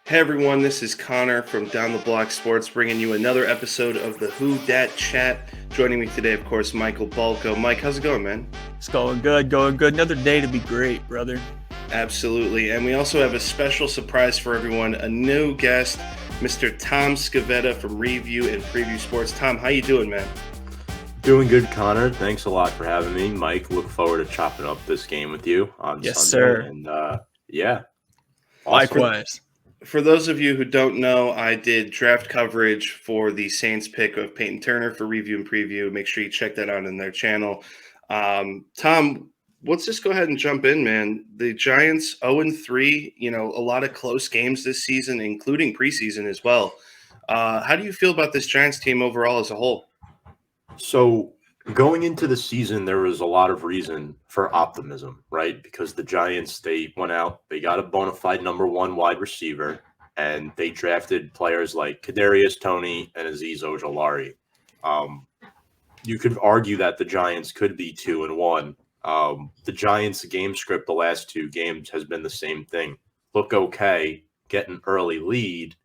Hey everyone, this is Connor from Down the Block Sports, bringing you another episode of the Who Dat Chat. Joining me today, of course, Michael Balco. Mike, how's it going, man? It's going good, going good. Another day to be great, brother. Absolutely. And we also have a special surprise for everyone, a new guest, Mr. Tom Scavetta from Review and Preview Sports. Tom, how you doing, man? Doing good, Connor. Thanks a lot for having me. Mike, look forward to chopping up this game with you on Yes, Sunday. sir. And yeah. Awesome. Likewise. For those of you who don't know, I did draft coverage for the Saints pick of Peyton Turner for Review and Preview. Make sure you check that out in their channel. Tom, let's just go ahead and jump in, man. The Giants 0-3, a lot of close games this season, including preseason as well. How do you feel about this Giants team overall as a whole? So going into the season, there was a lot of reason for optimism, right? Because the Giants, they went out, they got a bona fide number one wide receiver, and they drafted players like Kadarius Toney and Azeez Ojulari. You could argue that the Giants could be 2-1. The Giants' game script the last two games has been the same thing. Look okay, get an early lead,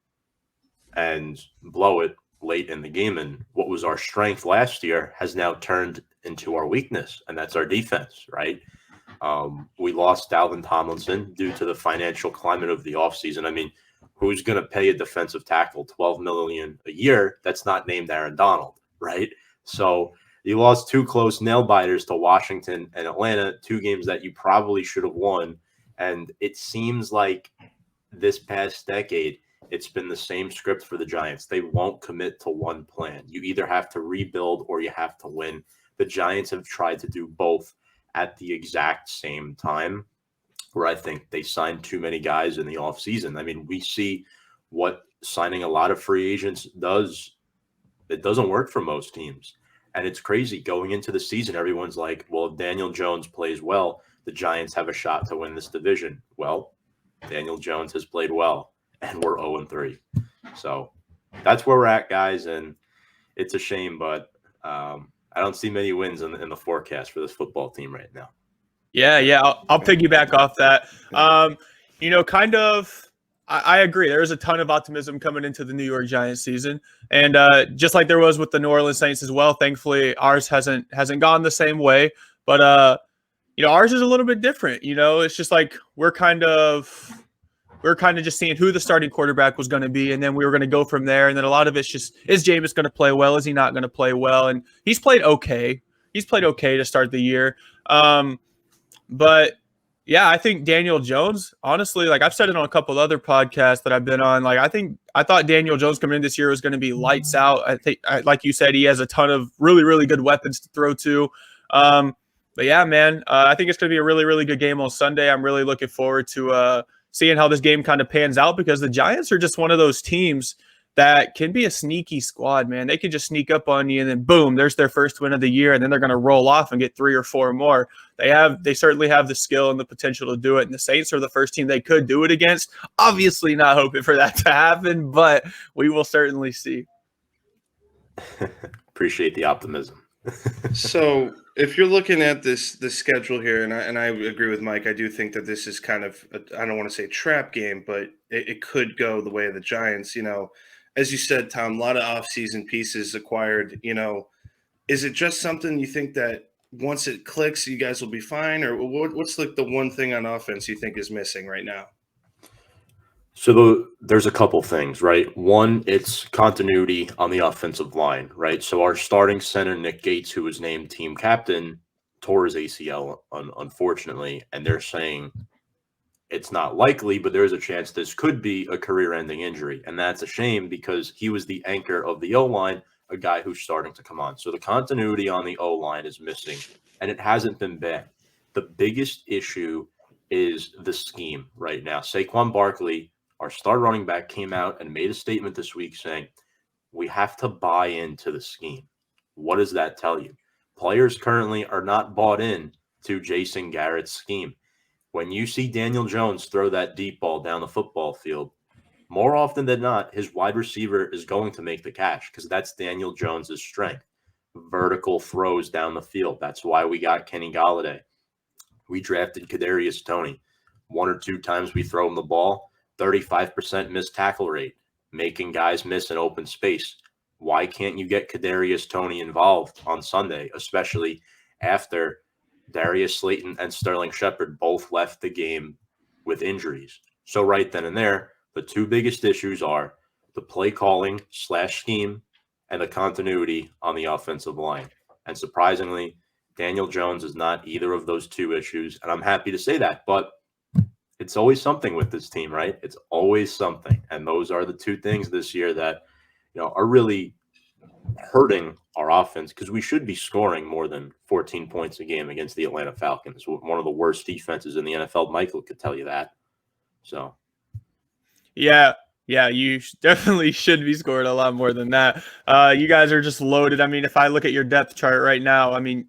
and blow it late in the game. And what was our strength last year has now turned into our weakness, and that's our defense, right? We lost Dalvin Tomlinson due to the financial climate of the offseason. I mean, who's going to pay a defensive tackle $12 million a year that's not named Aaron Donald, right? So you lost two close nail biters to Washington and Atlanta, two games that you probably should have won. And it seems like this past decade, it's been the same script for the Giants. They won't commit to one plan. You either have to rebuild or you have to win. The Giants have tried to do both at the exact same time, where I think they signed too many guys in the offseason. I mean, we see what signing a lot of free agents does. It doesn't work for most teams. And it's crazy. Going into the season, everyone's like, well, if Daniel Jones plays well, the Giants have a shot to win this division. Well, Daniel Jones has played well, and we're 0-3. So that's where we're at, guys, and it's a shame, but I don't see many wins in the forecast for this football team right now. Yeah, I'll piggyback off that. I agree. There is a ton of optimism coming into the New York Giants season, and just like there was with the New Orleans Saints as well. Thankfully, ours hasn't gone the same way, but ours is a little bit different. It's just like we're kind of just seeing who the starting quarterback was going to be, and then we were going to go from there. And then a lot of it's just, is Jameis going to play well? Is he not going to play well? And he's played okay. He's played okay to start the year. But yeah, I think Daniel Jones, honestly, like I've said it on a couple other podcasts that I've been on, like I thought Daniel Jones coming in this year was going to be lights out. I think, like you said, he has a ton of really, really good weapons to throw to. But yeah, man, I think it's going to be a really, really good game on Sunday. I'm really looking forward to seeing how this game kind of pans out, because the Giants are just one of those teams that can be a sneaky squad, man. They can just sneak up on you and then boom, there's their first win of the year, and then they're going to roll off and get 3 or 4 more. They certainly have the skill and the potential to do it, and the Saints are the first team they could do it against. Obviously not hoping for that to happen, but we will certainly see. Appreciate the optimism. So if you're looking at the schedule here, and I agree with Mike, I do think that this is kind of, I don't want to say trap game, but it could go the way of the Giants. As you said, Tom, a lot of offseason pieces acquired. Is it just something you think that once it clicks, you guys will be fine? Or what's like the one thing on offense you think is missing right now? So there's a couple things, right? One, it's continuity on the offensive line, right? So our starting center, Nick Gates, who was named team captain, tore his ACL, unfortunately, and they're saying it's not likely, but there's a chance this could be a career-ending injury, and that's a shame because he was the anchor of the O-line, a guy who's starting to come on. So the continuity on the O-line is missing, and it hasn't been bad. The biggest issue is the scheme right now. Saquon Barkley, our star running back, came out and made a statement this week saying, we have to buy into the scheme. What does that tell you? Players currently are not bought in to Jason Garrett's scheme. When you see Daniel Jones throw that deep ball down the football field, more often than not, his wide receiver is going to make the catch because that's Daniel Jones's strength. Vertical throws down the field. That's why we got Kenny Golladay. We drafted Kadarius Toney. 1 or 2 times we throw him the ball, 35% missed tackle rate, making guys miss an open space. Why can't you get Kadarius Toney involved on Sunday, especially after Darius Slayton and Sterling Shepard both left the game with injuries? So right then and there, the two biggest issues are the play calling / scheme and the continuity on the offensive line. And surprisingly, Daniel Jones is not either of those two issues. And I'm happy to say that, but it's always something with this team, right? It's always something. And those are the two things this year that, are really hurting our offense, because we should be scoring more than 14 points a game against the Atlanta Falcons, one of the worst defenses in the NFL. Michael could tell you that. So, yeah, you definitely should be scoring a lot more than that. You guys are just loaded. I mean, if I look at your depth chart right now, I mean,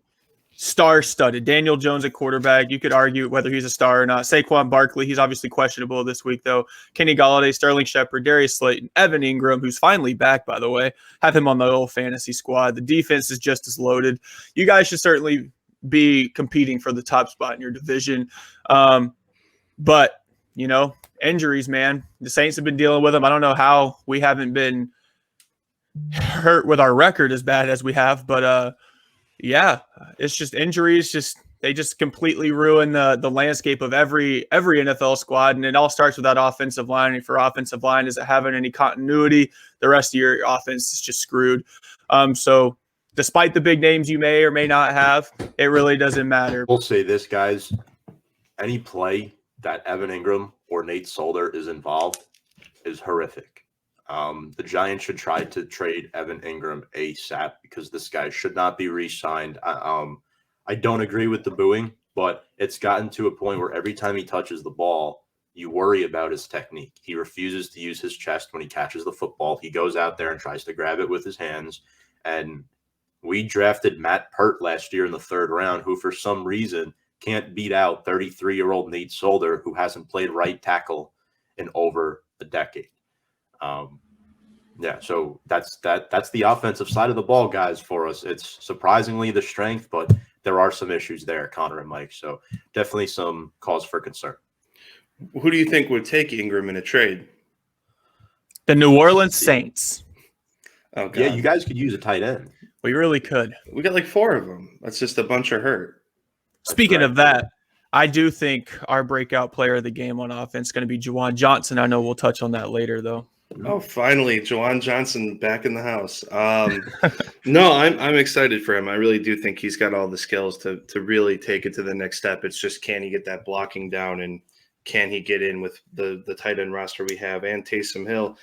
star-studded. Daniel Jones at quarterback. You could argue whether he's a star or not. Saquon Barkley, he's obviously questionable this week, though. Kenny Golladay, Sterling Shepard, Darius Slayton, Evan Ingram, who's finally back, by the way. Have him on the old fantasy squad. The defense is just as loaded. You guys should certainly be competing for the top spot in your division. But, injuries, man. The Saints have been dealing with them. I don't know how we haven't been hurt with our record as bad as we have, but yeah, it's just injuries. They just completely ruin the landscape of every NFL squad, and it all starts with that offensive line. If your offensive line isn't having any continuity, the rest of your offense is just screwed. So despite the big names you may or may not have, it really doesn't matter. We'll say this, guys. Any play that Evan Ingram or Nate Solder is involved is horrific. The Giants should try to trade Evan Ingram ASAP, because this guy should not be re-signed. I don't agree with the booing, but it's gotten to a point where every time he touches the ball, you worry about his technique. He refuses to use his chest when he catches the football. He goes out there and tries to grab it with his hands. And we drafted Matt Pert last year in the 3rd round, who for some reason can't beat out 33-year-old Nate Solder, who hasn't played right tackle in over a decade. So that's the offensive side of the ball, guys, for us. It's surprisingly the strength, but there are some issues there, Connor and Mike. So definitely some cause for concern. Who do you think would take Ingram in a trade? The New Orleans Saints. Oh, God. Yeah, you guys could use a tight end. We really could. We got like 4 of them. That's just a bunch of hurt. Speaking of that, I do think our breakout player of the game on offense is going to be Juwan Johnson. I know we'll touch on that later, though. Oh, finally, Juwan Johnson back in the house. No, I'm excited for him. I really do think he's got all the skills to really take it to the next step. It's just, can he get that blocking down, and can he get in with the tight end roster we have and Taysom Hill?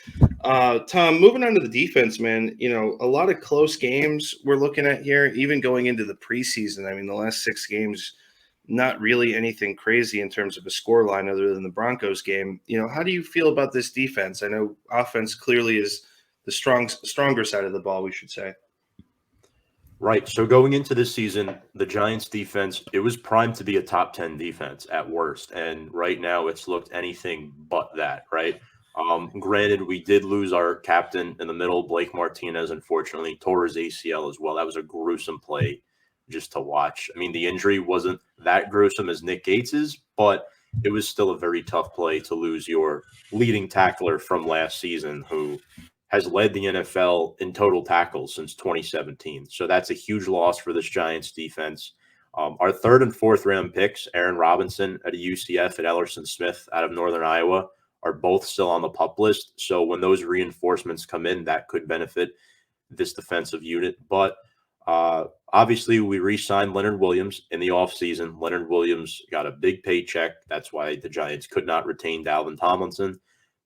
Tom, moving on to the defense, man, a lot of close games we're looking at here, even going into the preseason. I mean, the last 6 games, not really anything crazy in terms of a score line other than the Broncos game. How do you feel about this defense? I know offense clearly is the stronger side of the ball, we should say. Right. So going into this season, the Giants defense, it was primed to be a top 10 defense at worst. And right now it's looked anything but that, right? Granted, we did lose our captain in the middle. Blake Martinez, unfortunately, tore his ACL as well. That was a gruesome play just to watch. I mean, the injury wasn't that gruesome as Nick Gates's, but it was still a very tough play to lose your leading tackler from last season, who has led the NFL in total tackles since 2017. So that's a huge loss for this Giants defense. Our 3rd and 4th round picks, Aaron Robinson at UCF and Ellerson Smith out of Northern Iowa, are both still on the PUP list. So when those reinforcements come in, that could benefit this defensive unit. But obviously, we re-signed Leonard Williams in the offseason. Leonard Williams got a big paycheck. That's why the Giants could not retain Dalvin Tomlinson.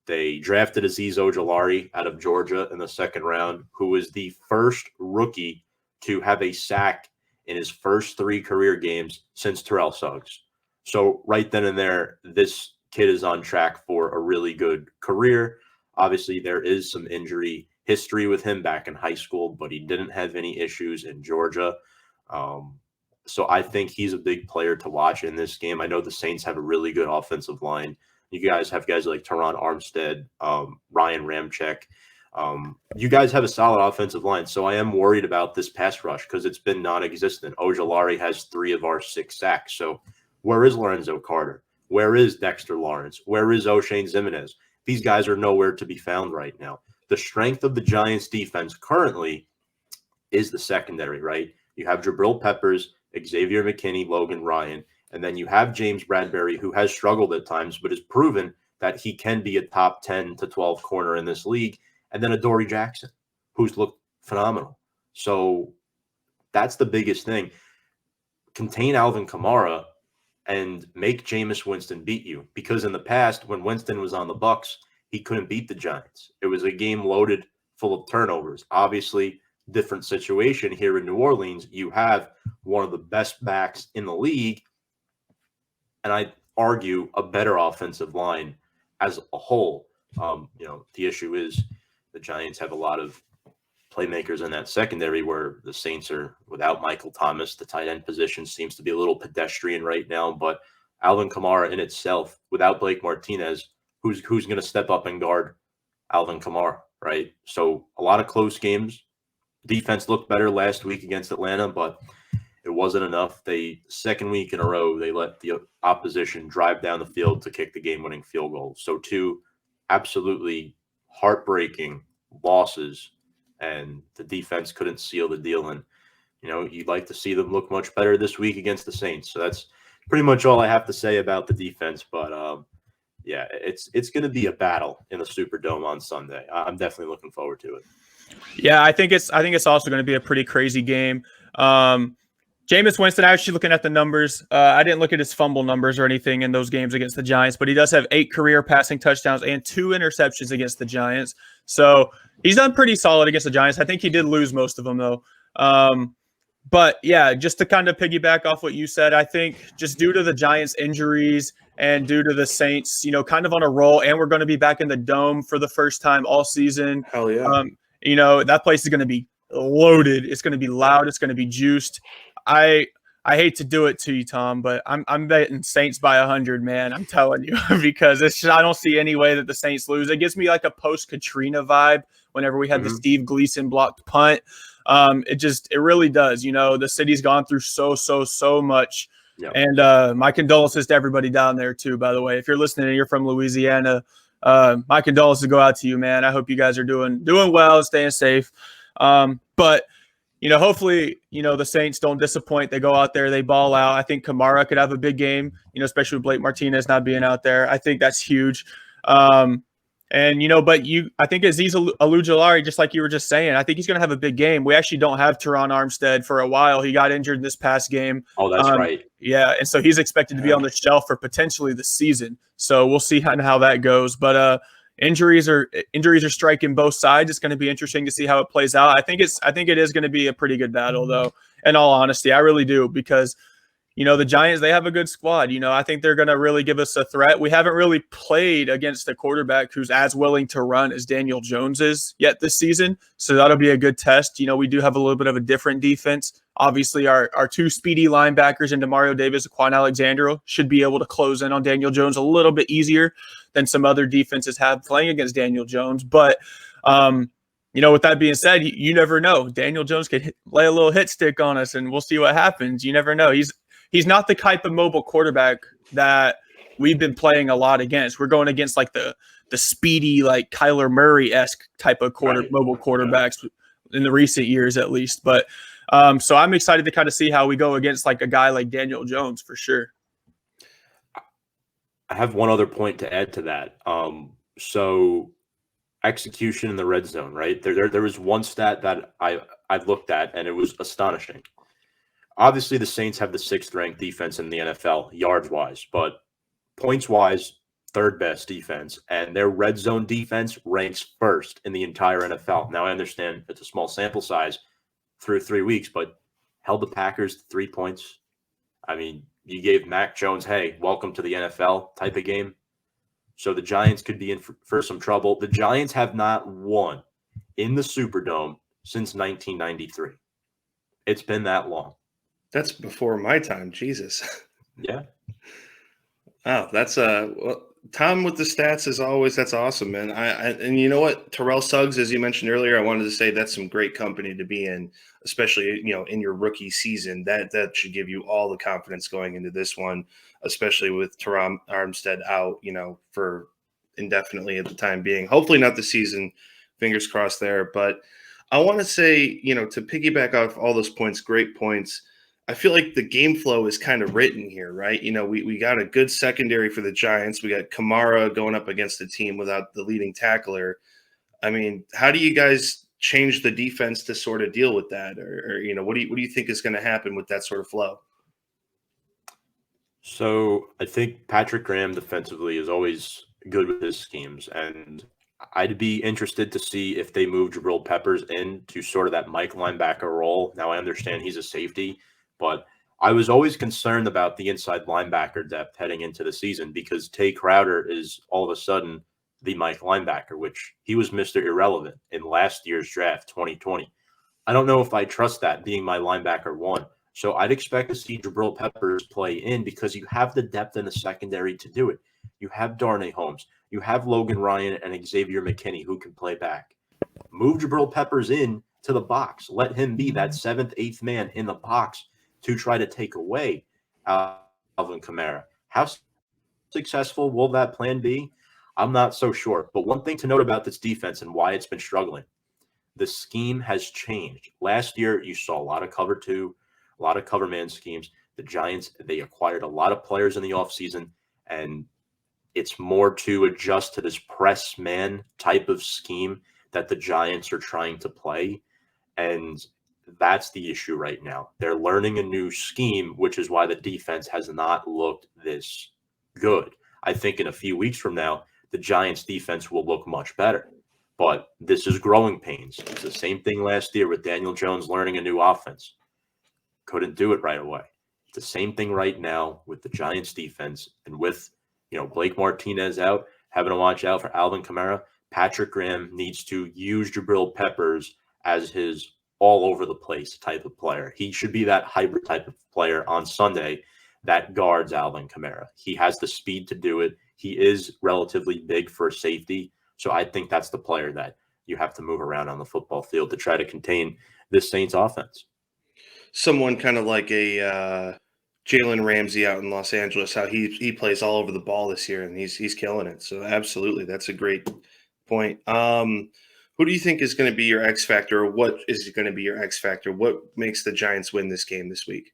They drafted Azeez Ojulari out of Georgia in the 2nd round, who was the first rookie to have a sack in his first 3 career games since Terrell Suggs. So right then and there, this kid is on track for a really good career. Obviously, there is some injury history with him back in high school, but he didn't have any issues in Georgia. So I think he's a big player to watch in this game. I know the Saints have a really good offensive line. You guys have guys like Teron Armstead, Ryan Ramczyk. You guys have a solid offensive line, so I am worried about this pass rush because it's been non-existent. Ojulari has 3 of our 6 sacks. So where is Lorenzo Carter? Where is Dexter Lawrence? Where is O'Shane Zimenez? these guys are nowhere to be found right now. The strength of the Giants defense currently is the secondary, right? You have Jabril Peppers, Xavier McKinney, Logan Ryan, and then you have James Bradbury, who has struggled at times, but has proven that he can be a top 10 to 12 corner in this league. And then Adoree Jackson, who's looked phenomenal. So that's the biggest thing. Contain Alvin Kamara and make Jameis Winston beat you. Because in the past, when Winston was on the Bucs, he couldn't beat the Giants. It was a game loaded full of turnovers. Obviously, different situation here in New Orleans. You have one of the best backs in the league, and I argue a better offensive line as a whole. The issue is the Giants have a lot of playmakers in that secondary where the Saints are without Michael Thomas. The tight end position seems to be a little pedestrian right now, but Alvin Kamara in itself, without Blake Martinez, who's going to step up and guard Alvin Kamara, right? So a lot of close games. Defense looked better last week against Atlanta, but it wasn't enough. Second week in a row, they let the opposition drive down the field to kick the game-winning field goal. So two absolutely heartbreaking losses, and the defense couldn't seal the deal. And, you'd like to see them look much better this week against the Saints. So that's pretty much all I have to say about the defense. But, it's going to be a battle in the Superdome on Sunday. I'm definitely looking forward to it. Yeah, I think it's also going to be a pretty crazy game. Jameis Winston, actually looking at the numbers, I didn't look at his fumble numbers or anything in those games against the Giants, but he does have 8 career passing touchdowns and 2 interceptions against the Giants. So he's done pretty solid against the Giants. I think he did lose most of them, though. But, yeah, just to kind of piggyback off what you said, I think just due to the Giants' injuries and due to the Saints, kind of on a roll, and we're going to be back in the Dome for the first time all season. Hell yeah. That place is going to be loaded. It's going to be loud. It's going to be juiced. I hate to do it to you, Tom, but I'm betting Saints by 100, man. I'm telling you, because I don't see any way that the Saints lose. It gives me like a post-Katrina vibe whenever we had the Steve Gleason blocked punt. It really does. The city's gone through so much. Yep. And my condolences to everybody down there too, by the way. If you're listening and you're from Louisiana, my condolences go out to you, man. I hope you guys are doing well, staying safe. But hopefully, the Saints don't disappoint. They go out there, they ball out. I think Kamara could have a big game, especially with Blake Martinez not being out there. I think that's huge. I think Azeez Ojulari, just like you were just saying, I think he's going to have a big game. We actually don't have Teron Armstead for a while. He got injured this past game. Oh, that's right. Yeah, and so he's expected to be on the shelf for potentially the season. So we'll see how that goes. But injuries are striking both sides. It's going to be interesting to see how it plays out. I think it is going to be a pretty good battle, though. In all honesty, I really do, because the Giants, they have a good squad. I think they're going to really give us a threat. We haven't really played against a quarterback who's as willing to run as Daniel Jones is yet this season. So that'll be a good test. We do have a little bit of a different defense. Obviously, our 2 speedy linebackers in Demario Davis and Quan Alexander should be able to close in on Daniel Jones a little bit easier than some other defenses have playing against Daniel Jones. But, with that being said, you never know. Daniel Jones could lay a little hit stick on us, and we'll see what happens. You never know. He's not the type of mobile quarterback that we've been playing a lot against. We're going against like the speedy, like Kyler Murray-esque type of mobile quarterbacks in the recent years, at least. But so I'm excited to kind of see how we go against like a guy like Daniel Jones for sure. I have one other point to add to that. So execution in the red zone, right? There was one stat that I looked at, and it was astonishing. Obviously, the Saints have the 6th ranked defense in the NFL, yards-wise, but points-wise, 3rd best defense, and their red zone defense ranks 1st in the entire NFL. Now, I understand it's a small sample size through 3 weeks, but held the Packers 3 points. I mean, you gave Mac Jones, hey, welcome to the NFL type of game. So the Giants could be in for some trouble. The Giants have not won in the Superdome since 1993. It's been that long. That's before my time. Jesus. Yeah. Oh, that's Tom with the stats as always. That's awesome, man. And you know what, Terrell Suggs, as you mentioned earlier, I wanted to say that's some great company to be in, especially in your rookie season. That should give you all the confidence going into this one, especially with Teron Armstead out, for indefinitely at the time being. Hopefully not the season. Fingers crossed there. But I want to say, to piggyback off all those points, great points. I feel like the game flow is kind of written here, right? We got a good secondary for the Giants. We got Kamara going up against a team without the leading tackler. I mean, how do you guys change the defense to sort of deal with that? Or what do you think is going to happen with that sort of flow? So I think Patrick Graham defensively is always good with his schemes, and I'd be interested to see if they move Jabril Peppers into sort of that Mike linebacker role. Now I understand he's a safety, but I was always concerned about the inside linebacker depth heading into the season because Tay Crowder is all of a sudden the Mike linebacker, which he was Mr. Irrelevant in last year's draft, 2020. I don't know if I trust that being my linebacker one. So I'd expect to see Jabril Peppers play in because you have the depth in the secondary to do it. You have Darnay Holmes. You have Logan Ryan and Xavier McKinney who can play back. Move Jabril Peppers in to the box. Let him be that 7th, 8th man in the box to try to take away Alvin Kamara. How successful will that plan be? I'm not so sure. But one thing to note about this defense and why it's been struggling, the scheme has changed. Last year, you saw a lot of cover two, a lot of cover man schemes. The Giants, they acquired a lot of players in the offseason, and it's more to adjust to this press man type of scheme that the Giants are trying to play. And that's the issue right now. They're learning a new scheme, which is why the defense has not looked this good. I think in a few weeks from now, the Giants defense will look much better. But this is growing pains. It's the same thing last year with Daniel Jones learning a new offense. Couldn't do it right away. It's the same thing right now with the Giants defense and with, Blake Martinez out, having to watch out for Alvin Kamara. Patrick Graham needs to use Jabril Peppers as his all over the place type of player. He should be that hybrid type of player on Sunday that guards Alvin Kamara. He has the speed to do it. He is relatively big for a safety. So I think that's the player that you have to move around on the football field to try to contain this Saints offense. Someone kind of like a Jalen Ramsey out in Los Angeles, how he plays all over the ball this year, and he's killing it. So absolutely, that's a great point. Who do you think is going to be your X factor, or what is going to be your X factor? What makes the Giants win this game this week?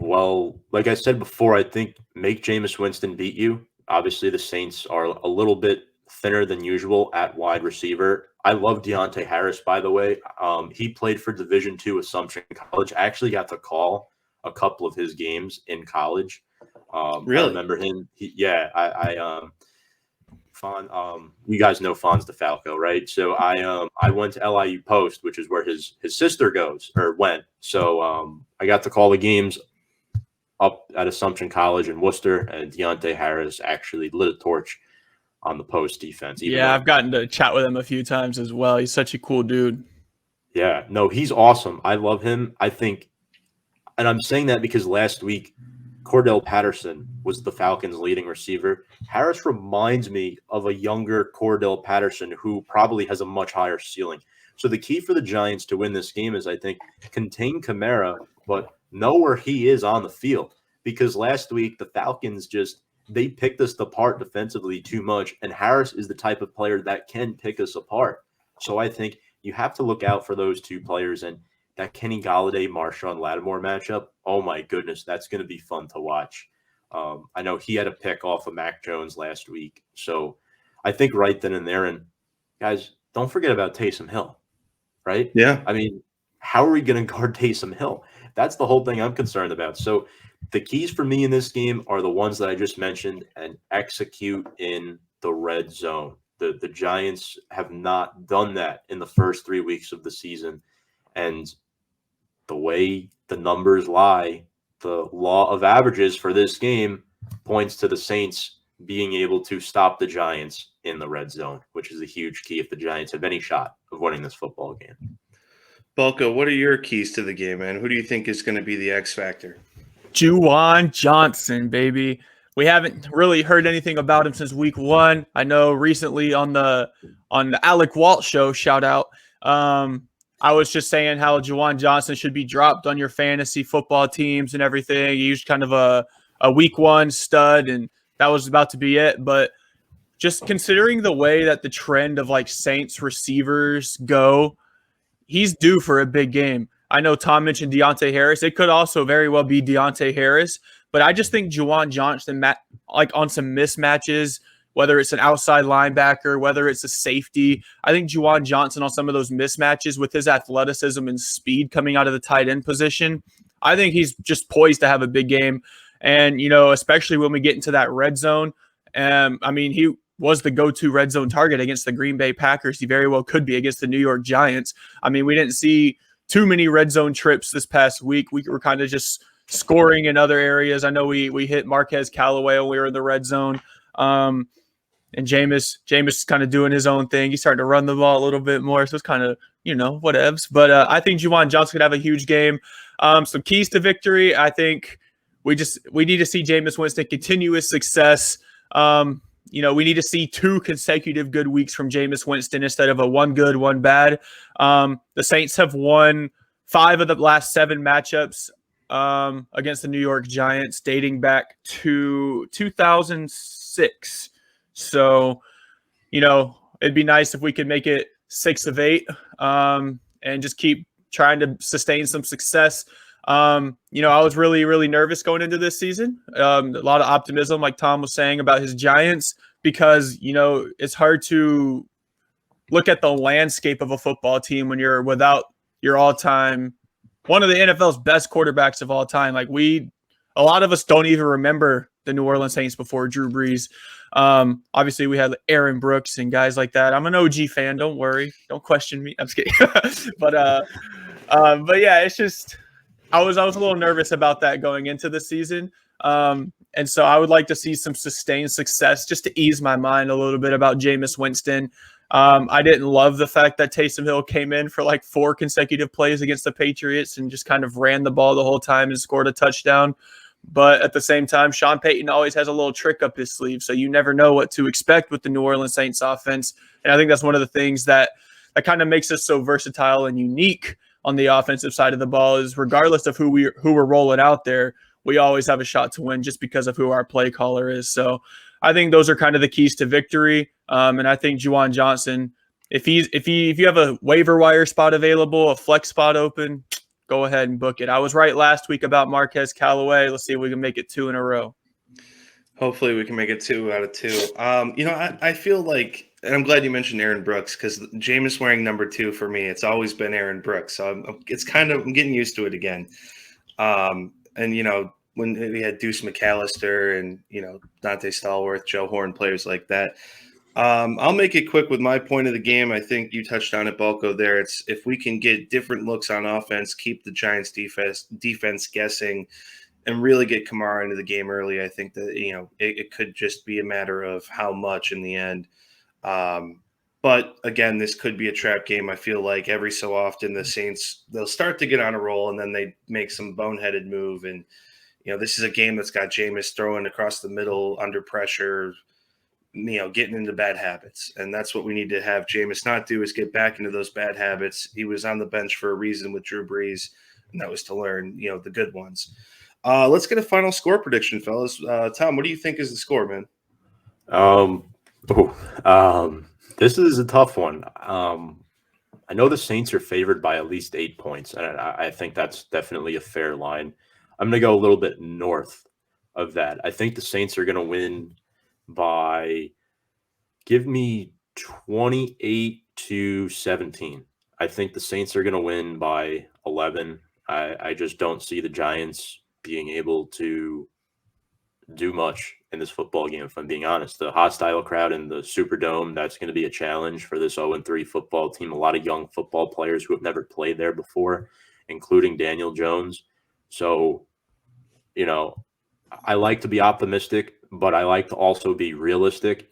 Well, like I said before, I think make Jameis Winston beat you. Obviously, the Saints are a little bit thinner than usual at wide receiver. I love Deontay Harris, by the way. He played for Division II Assumption College. I actually got to call a couple of his games in college. Really? I remember him. You guys know Fonz DeFalco, right? So I went to LIU Post, which is where his sister went. So I got to call the games up at Assumption College in Worcester, and Deontay Harris actually lit a torch on the Post defense. I've gotten to chat with him a few times as well. He's such a cool dude. Yeah, no, he's awesome. I love him. I think, and I'm saying that because last week, Cordell Patterson was the Falcons' leading receiver. Harris reminds me of a younger Cordell Patterson who probably has a much higher ceiling. So the key for the Giants to win this game is, I think, contain Kamara, but know where he is on the field. Because last week, the Falcons they picked us apart defensively too much, and Harris is the type of player that can pick us apart. So I think you have to look out for those two players, and that Kenny Golladay, Marshawn Lattimore matchup, oh my goodness, that's going to be fun to watch. I know he had a pick off of Mac Jones last week. So I think right then and there, and guys, don't forget about Taysom Hill, right? Yeah. I mean, how are we going to guard Taysom Hill? That's the whole thing I'm concerned about. So the keys for me in this game are the ones that I just mentioned, and execute in the red zone. The Giants have not done that in the first 3 weeks of the season. And the way the numbers lie, the law of averages for this game points to the Saints being able to stop the Giants in the red zone, which is a huge key if the Giants have any shot of winning this football game. Balco, what are your keys to the game, man? Who do you think is going to be the X factor? Juwan Johnson, baby. We haven't really heard anything about him since week 1. I know recently on the Alec Walt show, shout out, I was just saying how Juwan Johnson should be dropped on your fantasy football teams and everything. He's kind of a week 1 stud, and that was about to be it. But just considering the way that the trend of like Saints receivers go, he's due for a big game. I know Tom mentioned Deontay Harris. It could also very well be Deontay Harris, but I just think Juwan Johnson, like on some mismatches, whether it's an outside linebacker, whether it's a safety, I think Juwan Johnson on some of those mismatches with his athleticism and speed coming out of the tight end position, I think he's just poised to have a big game. And, especially when we get into that red zone, he was the go-to red zone target against the Green Bay Packers. He very well could be against the New York Giants. We didn't see too many red zone trips this past week. We were kind of just scoring in other areas. I know we hit Marquez Callaway when we were in the red zone. And Jameis is kind of doing his own thing. He's starting to run the ball a little bit more. So it's kind of, whatevs. But I think Juwan Johnson could have a huge game. Some keys to victory. I think we need to see Jameis Winston continue his success. We need to see 2 consecutive good weeks from Jameis Winston instead of a one good, one bad. The Saints have won 5 of the last 7 matchups against the New York Giants dating back to 2006. So, it'd be nice if we could make it 6 of 8 and just keep trying to sustain some success. I was really, really nervous going into this season. A lot of optimism, like Tom was saying about his Giants, because, it's hard to look at the landscape of a football team when you're without your all-time, one of the NFL's best quarterbacks of all time. A lot of us don't even remember the New Orleans Saints before Drew Brees. Obviously we had Aaron Brooks and guys like that. I'm an OG fan. Don't worry. Don't question me. I'm just kidding. But yeah, it's just, I was a little nervous about that going into the season. And so I would like to see some sustained success just to ease my mind a little bit about Jameis Winston. I didn't love the fact that Taysom Hill came in for 4 consecutive plays against the Patriots and just kind of ran the ball the whole time and scored a touchdown. But at the same time, Sean Payton always has a little trick up his sleeve, so you never know what to expect with the New Orleans Saints offense. And I think that's one of the things that kind of makes us so versatile and unique on the offensive side of the ball, is regardless of who we're rolling out there, we always have a shot to win just because of who our play caller is. So I think those are kind of the keys to victory. And I think Juwan Johnson, if you have a waiver wire spot available, a flex spot open, go ahead and book it. I was right last week about Marquez Callaway. Let's see if we can make it 2 in a row. Hopefully we can make it 2 out of 2. I feel like, and I'm glad you mentioned Aaron Brooks, because Jameis wearing number 2 for me, it's always been Aaron Brooks. So I'm getting used to it again. And when we had Deuce McAllister and Dante Stallworth, Joe Horn, players like that. I'll make it quick with my point of the game. I think you touched on it, Balco, there. It's if we can get different looks on offense, keep the Giants defense guessing, and really get Kamara into the game early, I think that, it could just be a matter of how much in the end. But again, this could be a trap game. I feel like every so often the Saints, they'll start to get on a roll and then they make some boneheaded move. And, this is a game that's got Jameis throwing across the middle under pressure, getting into bad habits. And that's what we need to have Jameis not do, is get back into those bad habits. He was on the bench for a reason with Drew Brees, and that was to learn, the good ones. Let's get a final score prediction, fellas. Tom, what do you think is the score, man? This is a tough one. I know the Saints are favored by at least 8 points, and I think that's definitely a fair line. I'm going to go a little bit north of that. I think the Saints are going to win by, give me 28-17. I think the Saints are going to win by 11. I just don't see the Giants being able to do much in this football game, if I'm being honest. The hostile crowd in the Superdome, that's going to be a challenge for this 0-3 football team. A lot of young football players who have never played there before, including Daniel Jones. So, I like to be optimistic, but I like to also be realistic.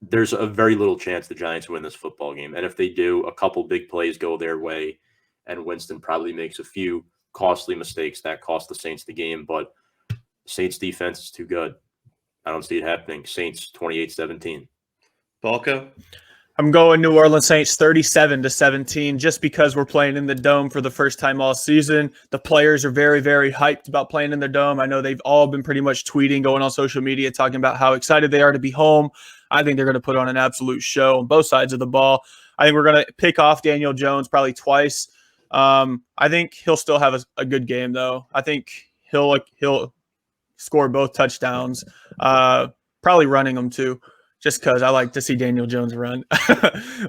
There's a very little chance the Giants win this football game. And if they do, a couple big plays go their way, and Winston probably makes a few costly mistakes that cost the Saints the game. But Saints defense is too good. I don't see it happening. Saints 28-17. Balco? I'm going New Orleans Saints 37-17, just because we're playing in the Dome for the first time all season. The players are very, very hyped about playing in the Dome. I know they've all been pretty much tweeting, going on social media, talking about how excited they are to be home. I think they're going to put on an absolute show on both sides of the ball. I think we're going to pick off Daniel Jones probably twice. I think he'll still have a good game, though. I think he'll score both touchdowns, probably running them too, just because I like to see Daniel Jones run.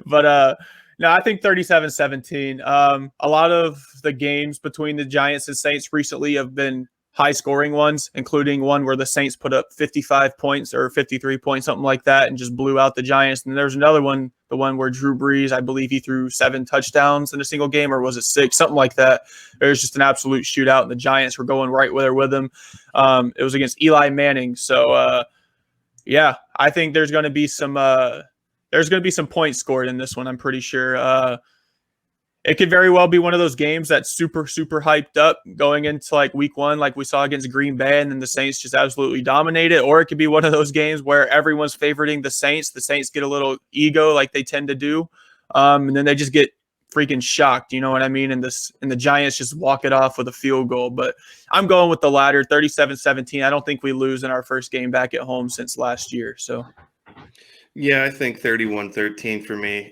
But no, I think 37-17. A lot of the games between the Giants and Saints recently have been high-scoring ones, including one where the Saints put up 55 points or 53 points, something like that, and just blew out the Giants. And there's another one, the one where Drew Brees, I believe he threw 7 touchdowns in a single game, or was it 6? Something like that. It was just an absolute shootout, and the Giants were going right there with him. It was against Eli Manning. So, yeah, I think there's going to be some points scored in this one. I'm pretty sure. It could very well be one of those games that's super, super hyped up going into like week 1, like we saw against Green Bay, and then the Saints just absolutely dominate it. Or it could be one of those games where everyone's favoriting the Saints. The Saints get a little ego like they tend to do. And then they just get freaking shocked. You know what I mean? And the Giants just walk it off with a field goal. But I'm going with the latter, 37-17. I don't think we lose in our first game back at home since last year. So. Yeah, I think 31-13 for me.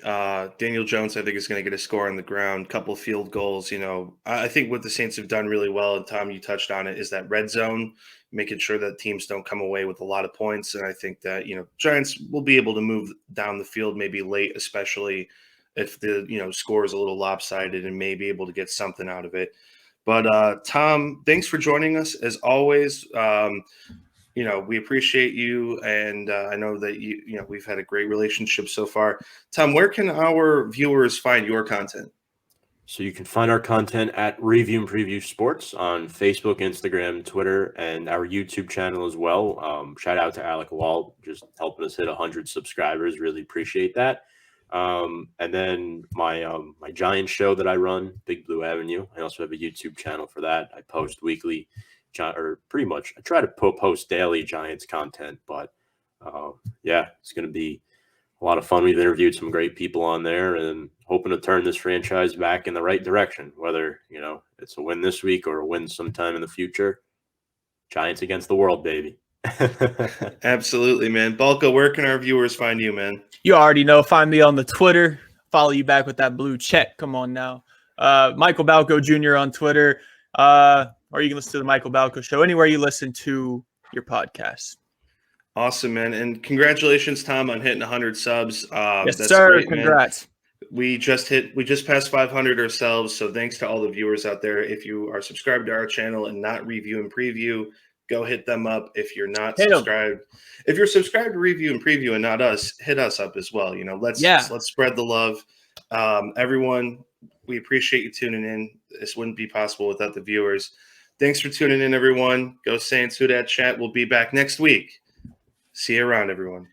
Daniel Jones, I think, is going to get a score on the ground, couple field goals. You know, I think what the Saints have done really well, and Tom, you touched on it, is that red zone, making sure that teams don't come away with a lot of points. And I think that, Giants will be able to move down the field maybe late, especially if the, score is a little lopsided, and may be able to get something out of it. But Tom, thanks for joining us as always. We appreciate you, and I know that we've had a great relationship so far. Tom, where can our viewers find your content? So you can find our content at Review and Preview Sports on Facebook, Instagram, Twitter, and our YouTube channel as well. Shout out to Alec Walt, just helping us hit 100 subscribers. Really appreciate that. And then my Giants show that I run, Big Blue Avenue. I also have a YouTube channel for that. I post weekly, or pretty much I try to post daily Giants content, but yeah, it's going to be a lot of fun. We've interviewed some great people on there and hoping to turn this franchise back in the right direction, whether, it's a win this week or a win sometime in the future. Giants against the world, baby. Absolutely, man. Balco, where can our viewers find you, man? You already know. Find me on the Twitter. Follow you back with that blue check. Come on now. Michael Balco Jr. on Twitter. Or you can listen to the Michael Balco Show anywhere you listen to your podcast. Awesome, man. And congratulations, Tom, on hitting 100 subs. Yes, that's sir. Great, Congrats. Man. We just passed 500 ourselves. So thanks to all the viewers out there. If you are subscribed to our channel and not Review and Preview, go hit them up. If you're not subscribed, if you're subscribed to Review and Preview and not us, hit us up as well. Let's spread the love. Everyone, we appreciate you tuning in. This wouldn't be possible without the viewers. Thanks for tuning in, everyone. Go Saints, Who Dat Chat. We'll be back next week. See you around, everyone.